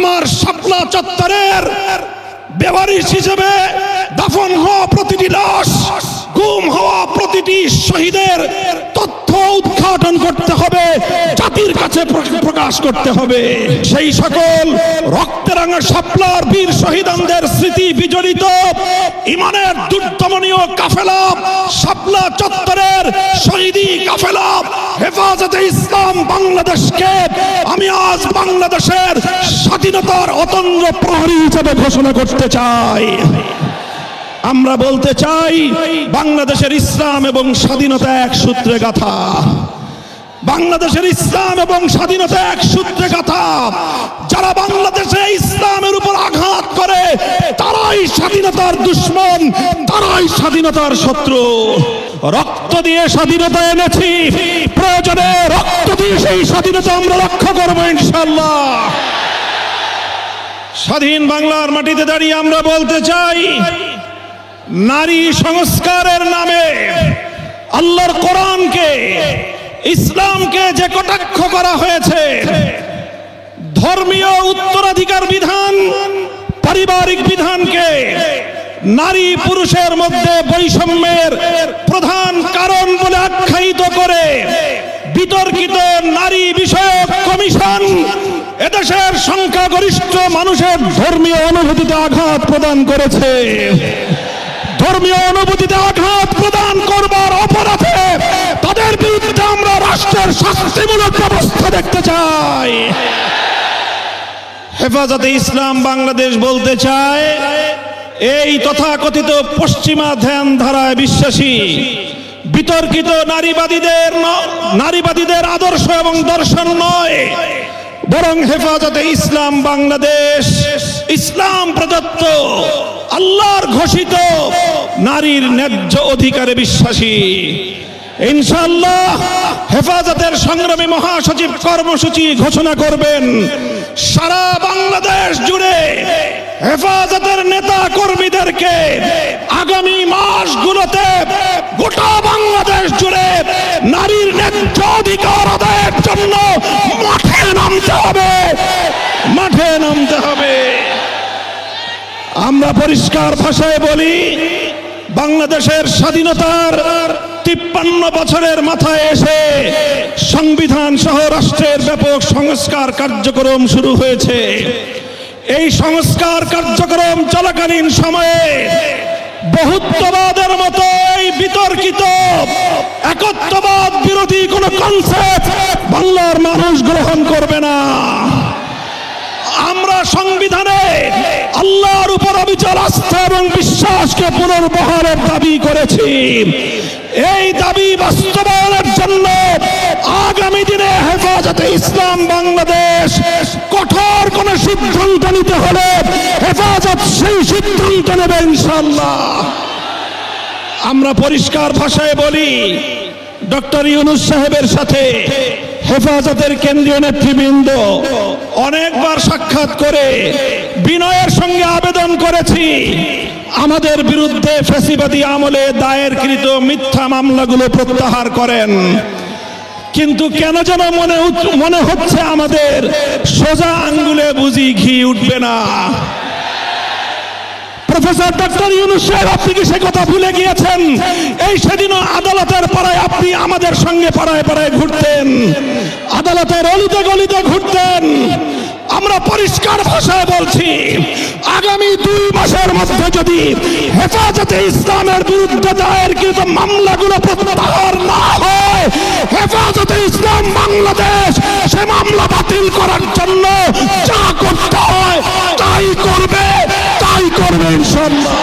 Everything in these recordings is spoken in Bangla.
আমার শাপলা চত্বরের বেওয়ারিশ হিসেবে দাফন হওয়া প্রতিটি লাশ, গুম হওয়া প্রতিটি শহীদের তথ্য উদ্ঘাটন করতে হবে, জাতির কাছে প্রকাশ করতে হবে। সেই সকল রক্তরাঙা শাপলার বীর শহীদদের স্মৃতি বিজড়িত ইমানের দুর্দমনীয় কাফেলা, শাপলা চত্বরের শহীদি কাফেলা হেফাজতে ইসলাম বাংলাদেশকে আমি আজ বাংলাদেশের স্বাধীনতার অতন্দ্র প্রহরী হিসেবে ঘোষণা করতে চাই। আমরা বলতে চাই, বাংলাদেশের ইসলাম এবং স্বাধীনতা এক সূত্রে গাঁথা। বাংলাদেশের ইসলাম এবং স্বাধীনতা এক সূত্রে গাঁথা। যারা বাংলাদেশে ইসলামের উপর আঘাত করে তারাই স্বাধীনতার দুশ্মন, তারাই স্বাধীনতার শত্রু। রক্ত দিয়ে স্বাধীনতা এনেছি, প্রয়োজনে রক্ত দিয়ে সেই স্বাধীনতা আমরা রক্ষা করবো ইনশাআল্লাহ। স্বাধীন বাংলার মাটিতে দাঁড়িয়ে আমরা বলতে চাই, নারী সংস্কারের নামে আল্লাহর কোরআনকে, ইসলামকে যে কটাক্ষ করা হয়েছে, ধর্মীয় উত্তরাধিকার বিধান, পারিবারিক বিধানকে নারী পুরুষের মধ্যে বৈষম্যের প্রধান কারণ বলে আখ্যায়িত করে বিতর্কিত নারী বিষয়ক কমিশন এদেশের সংখ্যাগরিষ্ঠ মানুষের ধর্মীয় অনুভূতিতে আঘাত প্রদান করেছে। ধর্মীয় অনুভূতিতে আঘাত প্রদান করবার অপরাধে তাদের বিরুদ্ধে আমরা রাষ্ট্রের শাস্তিমূলক ব্যবস্থা দেখতে চাই। হেফাজতে ইসলাম বাংলাদেশ বলতে চায়, এই তথাকথিত পশ্চিমা ধ্যান ধারায় বিশ্বাসী বিতর্কিত নারীবাদীদের আদর্শ এবং দর্শন নয়, বরং হেফাজতে ইসলাম বাংলাদেশ ইসলাম প্রদত্ত আল্লাহর ঘোষিত নারীর ন্যায্য অধিকারে বিশ্বাসী। ইনশাআল্লাহ হেফাজতের সংগ্রামী মহাসচিব কর্মসূচি ঘোষণা করবেন। সারা বাংলাদেশ জুড়ে হেফাজতের নেতা কর্মীদেরকে আগামী মাসগুলোতে গোটা বাংলাদেশ জুড়ে নারীর ন্যায্য অধিকার আদায়ের জন্য মাঠে নামতে হবে, মাঠে নামতে হবে। আমরা পরিষ্কার ভাষায় বলি, বাংলাদেশের স্বাধীনতার 53 বছরের মাথায় এসে সংবিধান সহ রাষ্ট্রের ব্যাপক সংস্কার কার্যক্রম শুরু হয়েছে। এই সংস্কার কার্যক্রম চলাকালীন সময়ে বহুত্ববাদের মতো এই বিতর্কিত একত্ববাদ বিরোধী কোন কনসেপ্ট বাংলার মানুষ গ্রহণ করবে না। আমরা সংবিধানে আল্লাহর উপর অবিচল আস্থা এবং বিশ্বাসকে পুনর্বহারের দাবি করেছি। এই দাবি বাস্তবায়নের জন্য আগামী দিনে হেফাজতে ইসলাম বাংলাদেশ কঠোর কোন সিদ্ধান্ত নিতে হলে হেফাজত সেই সিদ্ধান্ত নেবে ইনশাআল্লাহ। আমরা পরিষ্কার ভাষায় বলি, ডক্টর ইউনূস সাহেবের সাথে হেফাজতের কেন্দ্রীয় নেতৃবৃন্দ অনেকবার সাক্ষাৎ করে বিনয়ের সঙ্গে আবেদন করেছি, আমাদের বিরুদ্ধে ফ্যাসিবাদী আমলে দায়েরকৃত মিথ্যা মামলাগুলো প্রত্যাহার করেন। কিন্তু কেন যেন মনে হচ্ছে আমাদের সোজা আঙ্গুলে বুঝি ঘি উঠবে না। প্রফেসর ডক্টর ইউনূস সাহেব, আপনি কি সে কথা ভুলে গিয়েছেন? এই সেদিনও আদালতের পাড়ায় আপনি আমাদের সঙ্গে পাড়ায় পাড়ায় ঘুরতেন, আদালতের অলিতে গলিতে ঘুরতেন। আমরা পরিষ্কার ভাষায় বলছি, আগামী 2 মাসের মধ্যে যদি হেফাজতে ইসলামের বিরুদ্ধে দায়েরকৃত মামলাগুলো প্রত্যাহার না হয়, হেফাজতে ইসলাম বাংলাদেশ সে মামলা বাতিল করার জন্য যা করতে হয় তাই করবে, তাই করবে ইনশাআল্লাহ।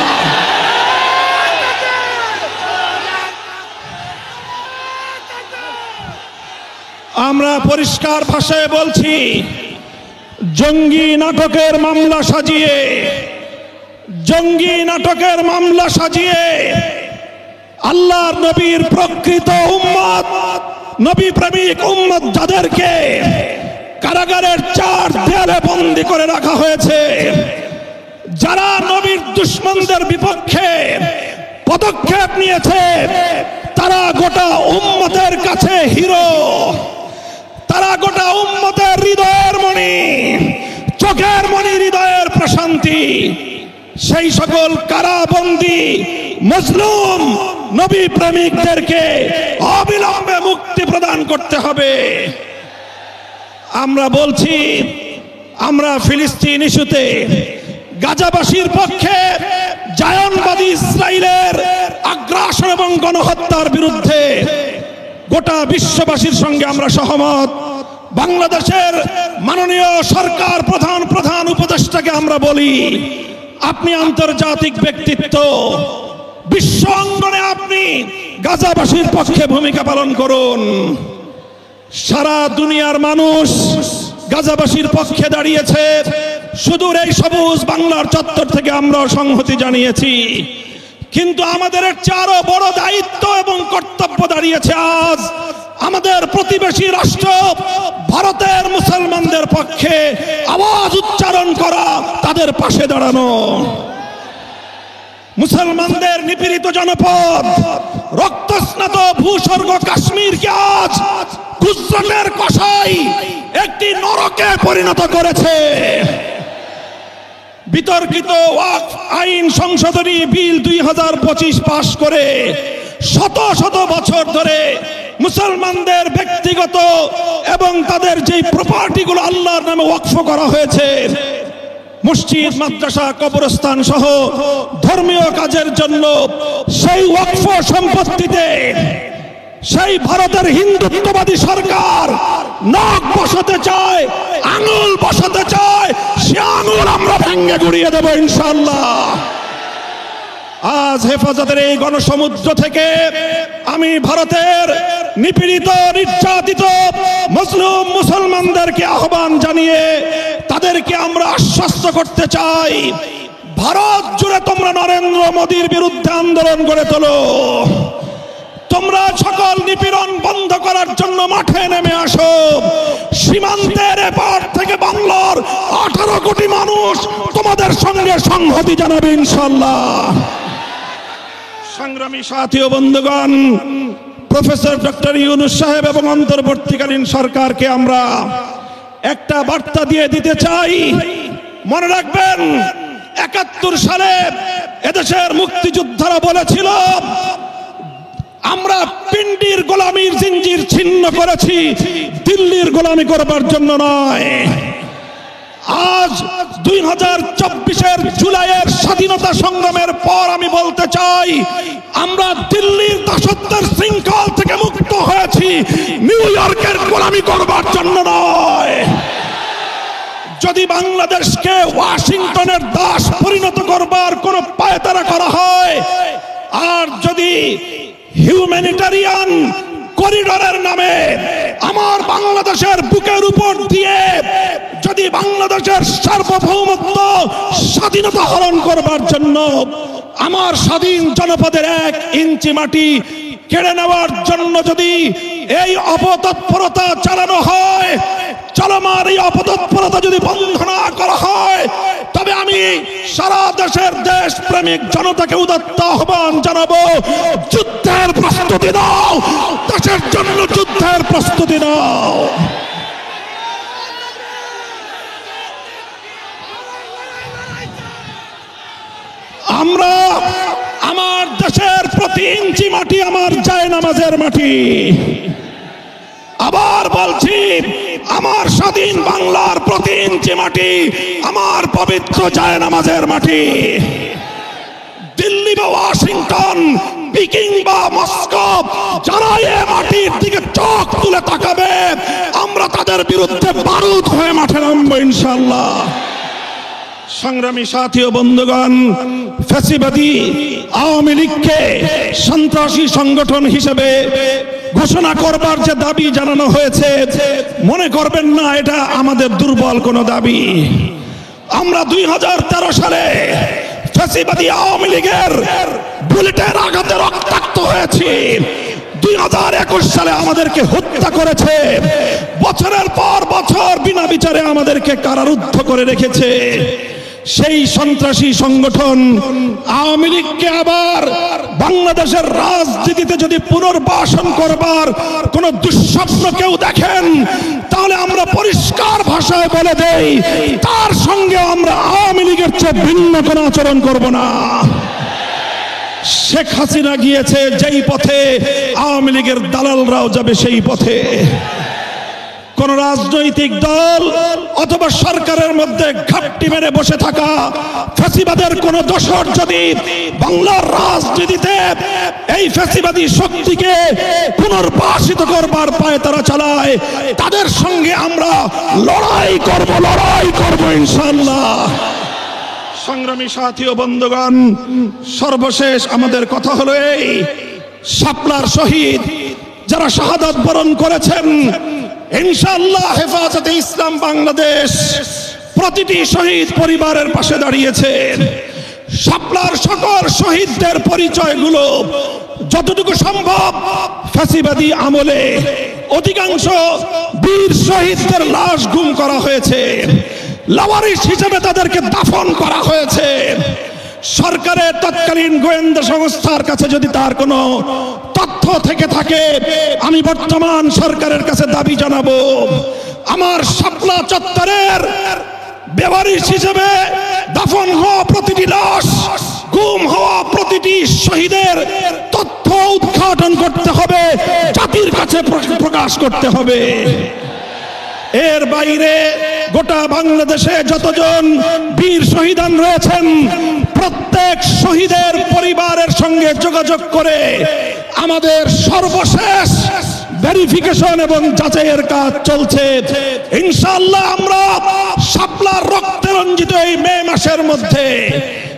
আমরা পরিষ্কার ভাষায় বলছি, জঙ্গি নাটকের মামলা সাজিয়ে আল্লাহর নবীর প্রকৃত উম্মত, নবী প্রেমিক উম্মত যাদেরকে কারাগারের 4 দেয়ালে বন্দী করে রাখা হয়েছে, যারা নবীর দুশমনদের বিপক্ষে পদক্ষেপ নিয়েছে, তারা গোটা উম্মতের কাছে হিরো, তারা গোটা উম্মতের হৃদয়ের মণি। চোখের মনি হৃদয়ের প্রশান্তি সেই সকল কারাবন্দী মজলুম নবী প্রেমিকদেরকে অবিলম্বে মুক্তি প্রদান করতে হবে। আমরা বলছি, আমরা ফিলিস্তিন ইস্যুতে গাজাবাসীর পক্ষে, জায়নবাদী ইসরায়েলের আগ্রাসন এবং গণহত্যার বিরুদ্ধে গোটা বিশ্ববাসীর সঙ্গে আমরা সহমত। বাংলাদেশের মাননীয় সরকার প্রধান উপদেষ্টাকে আমরা বলি, আপনি আন্তর্জাতিক ব্যক্তিত্ব, বিশ্ব অঙ্গনে আপনি গাজাবাসীর পক্ষে ভূমিকা পালন করুন। সারা দুনিয়ার মানুষ গাজাবাসীর পক্ষে দাঁড়িয়েছে। সুদূর এই সবুজ বাংলার চত্বর থেকে আমরা সংহতি জানিয়েছি, কিন্তু আমাদের আরো বড় দায়িত্ব এবং কর্তব্য দাঁড়িয়েছে আজ আমাদের প্রতিবেশী রাষ্ট্র ভারতের মুসলমানদের পক্ষে আওয়াজ উচ্চারণ করা, তাদের পাশে দাঁড়ানো। মুসলমানদের নিপীড়িত জনপদ, রক্তস্নাত ভূস্বর্গ কাশ্মীরকে আজ গুজরাটের কসাই একটি নরকে পরিণত করেছে। বিতর্কিত ওয়াকফ আইন সংশোধনী বিল 2025 পাশ করে শত শত বছর ধরে মুসলমানদের ব্যক্তিগত এবং তাদের যে প্রপার্টিগুলো আল্লাহর নামে ওয়াকফ করা হয়েছে, মসজিদ, মাদ্রাসা, কবরস্থান সহ ধর্মীয় কাজের জন্য, সেই ওয়াকফ সম্পত্তিতে সেই ভারতের হিন্দুত্ববাদী সরকার নখ বসাতে চায়, আঙুল বসাতে চায়। সে আঙুল আমরা ভেঙে গুড়িয়ে দেব ইনশাআল্লাহ। আজ হেফাজতের এই গণসমুদ্র থেকে আমি ভারতের নিপীড়িত, নির্যাতিত মুসলিম মুসলমানদেরকে আহ্বান জানিয়ে তাদেরকে আমরা আশ্বস্ত করতে চাই, ভারত জুড়ে তোমরা নরেন্দ্র মোদীর বিরুদ্ধে আন্দোলন গড়ে তোলো। তোমরা সকল নিপীড়ন বন্ধ করার জন্য মাঠে নেমে আসো। সীমান্তের এপার থেকে বাংলার 18 কোটি মানুষ তোমাদের সঙ্গে সংহতি জানাবে ইনশাআল্লাহ। সংগ্রামী সাথী ও বন্ধুগণ, প্রফেসর ডক্টর ইউনূস সাহেব এবং অন্তর্বর্তীকালীন সরকারকে আমরা একটা বার্তা দিয়ে দিতে চাই। মনে রাখবেন, 71 সালে এদেশের মুক্তিযোদ্ধারা বলেছিল, আমরা পিন্ডির গোলামীর জিঞ্জির ছিন্ন করেছি, দিল্লির গোলামি করবার জন্য নয়। আজ 2024-এর জুলাইয়ের স্বাধীনতা সংগ্রামের পর আমি বলতে চাই, আমরা দিল্লির দাসত্বের শৃঙ্খল থেকে মুক্ত হয়েছি, নিউ ইয়র্কের গোলামি করবার জন্য নয়। যদি বাংলাদেশকে ওয়াশিংটনের দাস পরিণত করবার কোনো পায়তারা করা হয়, আর যদি হিউম্যানিটারিয়ান করিডোরের নামে আমার বাংলাদেশের বুকের উপর দিয়ে যদি বাংলাদেশের সার্বভৌমত্ব, স্বাধীনতা হরণ করবার জন্য আমার স্বাধীন জনপদের 1 ইঞ্চি মাটি কেড়ে নেওয়ার জন্য যদি এই অপতৎপরতা চালানো হয়, চলমান এই অপতৎপরতা যদি বন্ধ না করা হয়, তবে আমি সারা দেশের দেশপ্রেমিক জনতাকে উদাত্ত আহ্বান জানাবো, যুদ্ধের প্রস্তুতি নাও, দেশের জন্য যুদ্ধের প্রস্তুতি নাও। আমরা আমার দেশের প্রতি ইঞ্চি মাটি আমার জায়নামাজের মাটি। আবার বলছি, আমার স্বাধীন বাংলার প্রতি ইঞ্চি মাটি আমার পবিত্র জায়নামাজের মাটি। দিল্লি বা ওয়াশিংটন, পিকিং বা মস্কো, যারা এই মাটির দিকে চোখ তুলে তাকাবে, আমরা তাদের বিরুদ্ধে বারুদ হয়ে মাঠে নামবো ইনশাআল্লাহ। সংগ্রামী সাথী ও বন্ধুগণ, ফ্যাসিবাদী আওয়ামী লীগকে সন্ত্রাসী সংগঠন হিসেবে ঘোষণা করবার যে দাবি জানানো হয়েছে, মনে করবেন না এটা আমাদের দুর্বল কোনো দাবি। আমরা 2013 সালে ফ্যাসিবাদী আওয়ামী লীগের বুলেটের আঘাতে রক্তাক্ত হয়েছি। 2021 সালে আমাদেরকে হত্যা করেছে, বছরের পর বছর বিনা বিচারে আমাদেরকে কারারুদ্ধ করে রেখেছে। সেই সন্ত্রাসী সংগঠন আওয়ামী লীগকে আবার বাংলাদেশের রাজনীতিতে যদি পুনর্বাসন করবার কোন দুঃস্বপ্ন কেউ দেখেন, তাহলে আমরা পরিষ্কার ভাষায় বলে দেই, তার সঙ্গে আমরা আওয়ামী লীগের চেয়ে ভিন্ন কোনো আচরণ করব না। শেখ হাসিনা গিয়েছে যেই পথে, আওয়ামী লীগের দালালরাও যাবে সেই পথে। কোন রাজনৈতিক দল অথবা সরকারের মধ্যে ঘাপটি মেরে বসে থাকা ফ্যাসিবাদের কোন দোসর যদি বাংলার রাজনীতিতে এই ফ্যাসিবাদী শক্তিকে পুনর্বাসিত করবার পায়ে তারা চালায়, তাদের সঙ্গে আমরা লড়াই করব ইনশাআল্লাহ। সংগ্রামী সাথী ও বন্ধুগণ, সর্বশেষ আমাদের কথা হলো এই, শাপলার শহীদ যারা শাহাদাত বরণ করেছেন, ইনশাআল্লাহ হেফাজতে ইসলাম বাংলাদেশ প্রতিটি শহীদ পরিবারের পাশে দাঁড়িয়েছে। শাপলার সকল শহীদদের পরিচয়গুলো যতটুকু সম্ভব ফ্যাসিবাদী আমলে অধিকাংশ বীর শহীদদের লাশ গুম করা হয়েছে, লাওয়ারিস হিসেবে তাদেরকে দাফন করা হয়েছে। সরকারের তৎকালীন গোয়েন্দা সংস্থার কাছে যদি তার কোনো তথ্য থেকে থাকে, আমি বর্তমান সরকারের কাছে দাবি জানাবো, আমার শাপলা চত্বরের বেওয়ারিশ হিসেবে দাফন হওয়া প্রতিটি লাশ, গুম হওয়া প্রতিটি শহীদের তথ্য উদ্ঘাটন করতে হবে, জাতির কাছে প্রকাশ করতে হবে। এর বাইরে গোটা বাংলাদেশে যতজন বীর শহীদান রয়েছেন, প্রত্যেক শহীদের পরিবারের সঙ্গে যোগাযোগ করে আমাদের সর্বশেষ ভেরিফিকেশন এবং যাচাইয়ের কাজ চলছে। ইনশাআল্লাহ আমরা শাপলার রক্তে রঞ্জিত এই মে মাসের মধ্যে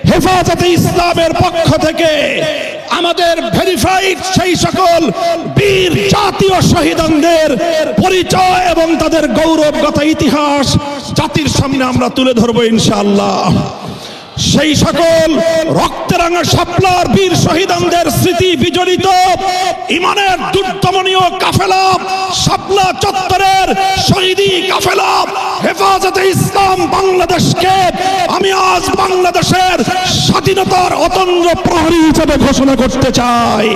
হেফাজতে ইসলামের পক্ষ থেকে আমাদের ভেরিফাইড সেই সকল বীর জাতীয় শহীদদের পরিচয় এবং তাদের গৌরবগত ইতিহাস জাতির সামনে আমরা তুলে ধরবো ইনশাআল্লাহ। সেই সকল রক্তরাঙা শাপলার বীর শহীদদের স্মৃতি বিজড়িত ইমানের দুর্দমনীয় কাফেলা, শাপলা চত্বরের শহীদি কাফেলা হেফাজতে ইসলাম বাংলাদেশকে আমি আজ বাংলাদেশের স্বাধীনতার অতন্দ্র প্রহরী হিসেবে ঘোষণা করতে চাই।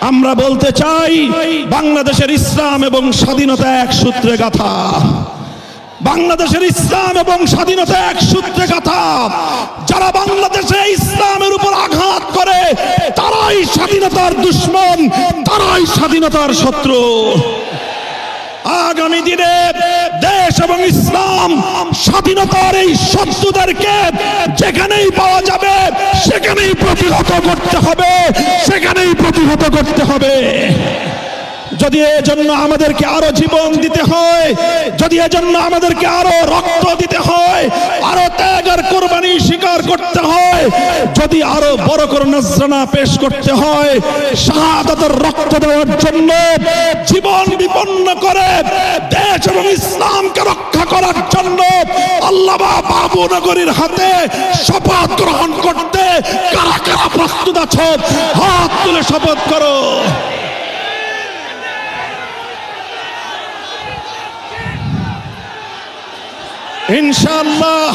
আমরা বলতে চাই, বাংলাদেশের ইসলাম এবং স্বাধীনতা এক সূত্রে গাঁথা। বাংলাদেশের ইসলাম এবং স্বাধীনতা এক সূত্রে গাঁথা। যারা বাংলাদেশে ইসলামের উপর আঘাত করে, তারাই স্বাধীনতার দুশ্মন, তারাই স্বাধীনতার শত্রু। আগামী দিনে দেশ এবং ইসলাম স্বাধীনতার এই শত্রুদেরকে যেখানেই পাওয়া যাবে সেখানেই প্রতিহত করতে হবে, সেখানেই প্রতিহত করতে হবে। যদি এজন্য আমাদেরকে আরো জীবন দিতে হয়, যদি এজন্য আমাদেরকে আরো রক্ত দিতে হয়, আরো ত্যাগ আর কোরবানি স্বীকার করতে হয়, যদি আরো বড় করে নজরানা পেশ করতে হয়, শাহাদাতের রক্ত দেওয়ার জন্য জীবন বিপন্ন করে দেশ এবং ইসলামকে রক্ষা করার জন্য আল্লামা বাবু নগরীর হাতে শপথ গ্রহণ করতে কারা কারা প্রস্তুত আছো? হাত তুলে শপথ করো। ইনশাআল্লাহ,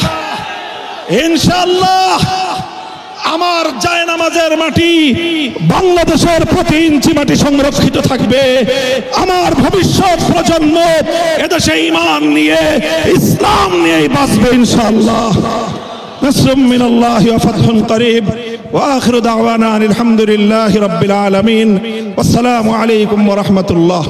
ইনশাআল্লাহ আমার জায়নামাজের মাটি, বাংলাদেশের প্রতি ইঞ্চি মাটি সংরক্ষিত থাকবে। আমার ভবিষ্যৎ প্রজন্ম এদেশে ঈমান নিয়ে, ইসলাম নিয়ে বাঁচবে ইনশাআল্লাহ। নাসরুম মিনাল্লাহি ওয়া ফাতহুন করিব ওয়া আখিরু দাওয়ানা আলহামদুলিল্লাহি রাব্বিল আলামিন। আসসালামু আলাইকুম ওয়া রাহমাতুল্লাহ।